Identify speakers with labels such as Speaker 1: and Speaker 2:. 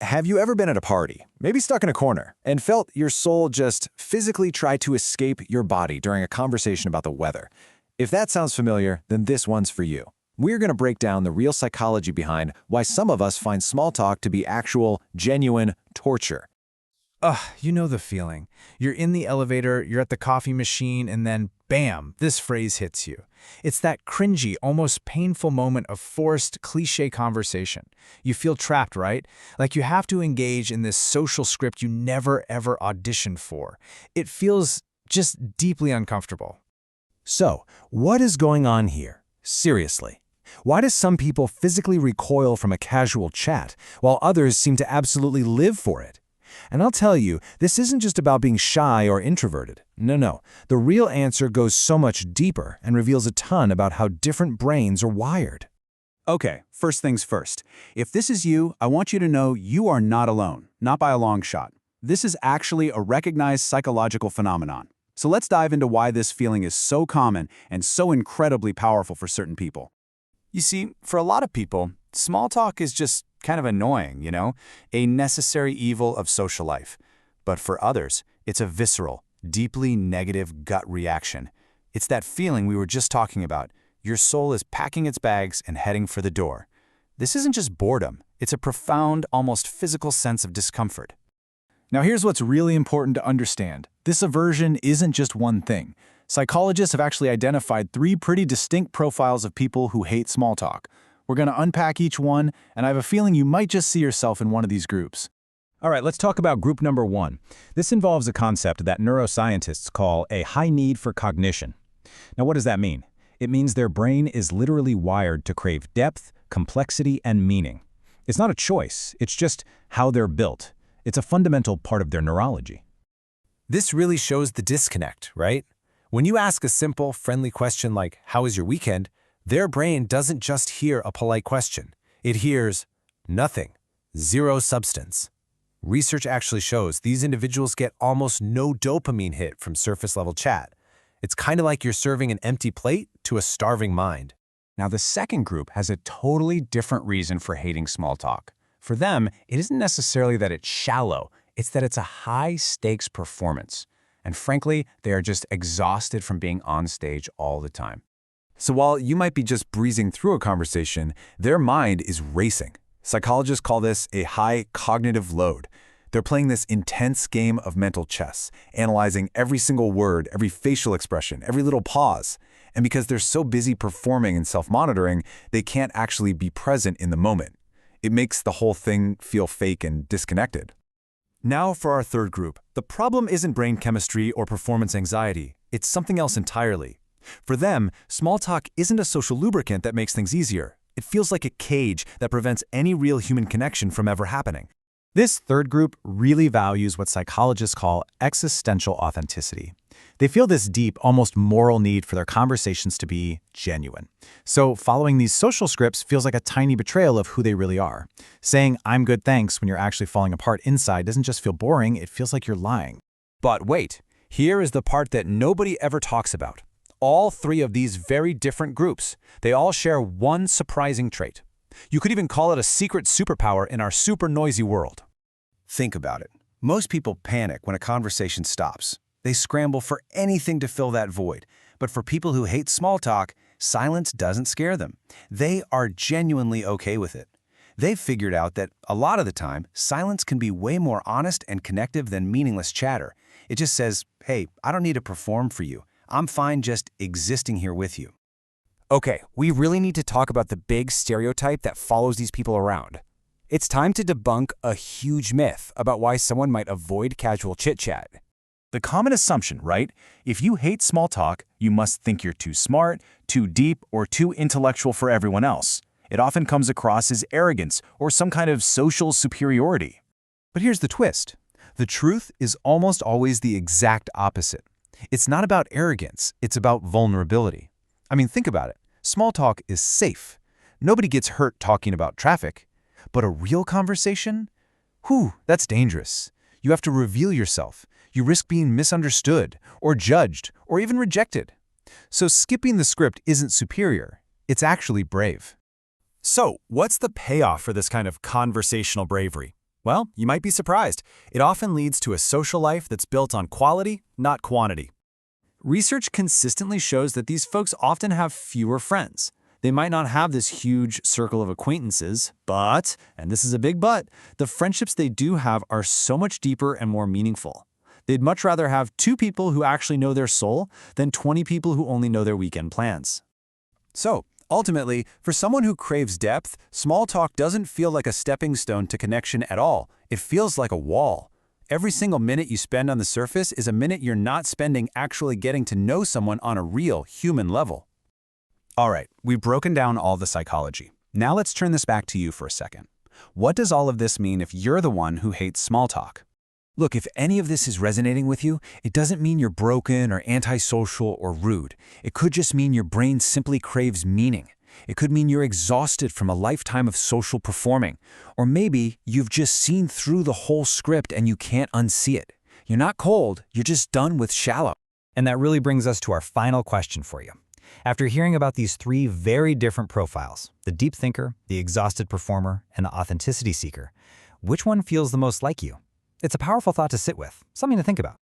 Speaker 1: Have you ever been at a party, maybe stuck in a corner, and felt your soul just physically try to escape your body during a conversation about the weather? If that sounds familiar, then this one's for you. We're going to break down the real psychology behind why some of us find small talk to be actual, genuine torture.
Speaker 2: Ugh, you know the feeling. You're in the elevator, you're at the coffee machine, and then bam, this phrase hits you. It's that cringy, almost painful moment of forced, cliché conversation. You feel trapped, right? Like you have to engage in this social script you never ever auditioned for. It feels just deeply uncomfortable.
Speaker 1: So, what is going on here? Seriously. Why do some people physically recoil from a casual chat, while others seem to absolutely live for it? And I'll tell you, this isn't just about being shy or introverted. No. The real answer goes so much deeper and reveals a ton about how different brains are wired.
Speaker 3: Okay, first things first. If this is you, I want you to know you are not alone, not by a long shot. This is actually a recognized psychological phenomenon. So let's dive into why this feeling is so common and so incredibly powerful for certain people. You see, for a lot of people, small talk is just kind of annoying, a necessary evil of social life. But for others, it's a visceral, deeply negative gut reaction. It's that feeling we were just talking about. Your soul is packing its bags and heading for the door. This isn't just boredom. It's a profound, almost physical sense of discomfort.
Speaker 4: Now here's what's really important to understand. This aversion isn't just one thing. Psychologists have actually identified 3 pretty distinct profiles of people who hate small talk. We're going to unpack each one, and I have a feeling you might just see yourself in one of these groups.
Speaker 5: All right, let's talk about group number 1. This involves a concept that neuroscientists call a high need for cognition. Now, what does that mean? It means their brain is literally wired to crave depth, complexity, and meaning. It's not a choice, it's just how they're built. It's a fundamental part of their neurology.
Speaker 6: This really shows the disconnect, right? When you ask a simple, friendly question like, "How was your weekend?" their brain doesn't just hear a polite question. It hears nothing, zero substance. Research actually shows these individuals get almost no dopamine hit from surface-level chat. It's kind of like you're serving an empty plate to a starving mind.
Speaker 7: Now, the second group has a totally different reason for hating small talk. For them, it isn't necessarily that it's shallow, it's that it's a high-stakes performance. And frankly, they are just exhausted from being on stage all the time.
Speaker 1: So while you might be just breezing through a conversation, their mind is racing. Psychologists call this a high cognitive load. They're playing this intense game of mental chess, analyzing every single word, every facial expression, every little pause. And because they're so busy performing and self-monitoring, they can't actually be present in the moment. It makes the whole thing feel fake and disconnected.
Speaker 8: Now for our third group. The problem isn't brain chemistry or performance anxiety. It's something else entirely. For them, small talk isn't a social lubricant that makes things easier. It feels like a cage that prevents any real human connection from ever happening.
Speaker 4: This third group really values what psychologists call existential authenticity. They feel this deep, almost moral need for their conversations to be genuine. So following these social scripts feels like a tiny betrayal of who they really are. Saying, "I'm good, thanks," when you're actually falling apart inside doesn't just feel boring, it feels like you're lying.
Speaker 6: But wait, here is the part that nobody ever talks about. All 3 of these very different groups, they all share one surprising trait. You could even call it a secret superpower in our super noisy world.
Speaker 3: Think about it. Most people panic when a conversation stops. They scramble for anything to fill that void. But for people who hate small talk, silence doesn't scare them. They are genuinely okay with it. They've figured out that a lot of the time, silence can be way more honest and connective than meaningless chatter. It just says, "Hey, I don't need to perform for you. I'm fine just existing here with you."
Speaker 7: Okay, we really need to talk about the big stereotype that follows these people around. It's time to debunk a huge myth about why someone might avoid casual chit-chat.
Speaker 4: The common assumption, right? If you hate small talk, you must think you're too smart, too deep, or too intellectual for everyone else. It often comes across as arrogance or some kind of social superiority.
Speaker 1: But here's the twist. The truth is almost always the exact opposite. It's not about arrogance, it's about vulnerability. I mean, think about it. Small talk is safe. Nobody gets hurt talking about traffic. But a real conversation? Whew, that's dangerous. You have to reveal yourself. You risk being misunderstood, or judged, or even rejected. So skipping the script isn't superior. It's actually brave.
Speaker 8: So, what's the payoff for this kind of conversational bravery? Well, you might be surprised. It often leads to a social life that's built on quality, not quantity. Research consistently shows that these folks often have fewer friends. They might not have this huge circle of acquaintances, but, and this is a big but, the friendships they do have are so much deeper and more meaningful. They'd much rather have 2 people who actually know their soul than 20 people who only know their weekend plans.
Speaker 3: So, ultimately, for someone who craves depth, small talk doesn't feel like a stepping stone to connection at all. It feels like a wall. Every single minute you spend on the surface is a minute you're not spending actually getting to know someone on a real human level.
Speaker 1: All right, we've broken down all the psychology. Now let's turn this back to you for a second. What does all of this mean if you're the one who hates small talk? Look, if any of this is resonating with you, it doesn't mean you're broken or antisocial or rude. It could just mean your brain simply craves meaning. It could mean you're exhausted from a lifetime of social performing. Or maybe you've just seen through the whole script and you can't unsee it. You're not cold, you're just done with shallow.
Speaker 5: And that really brings us to our final question for you. After hearing about these 3 very different profiles, the deep thinker, the exhausted performer, and the authenticity seeker, which one feels the most like you? It's a powerful thought to sit with, something to think about.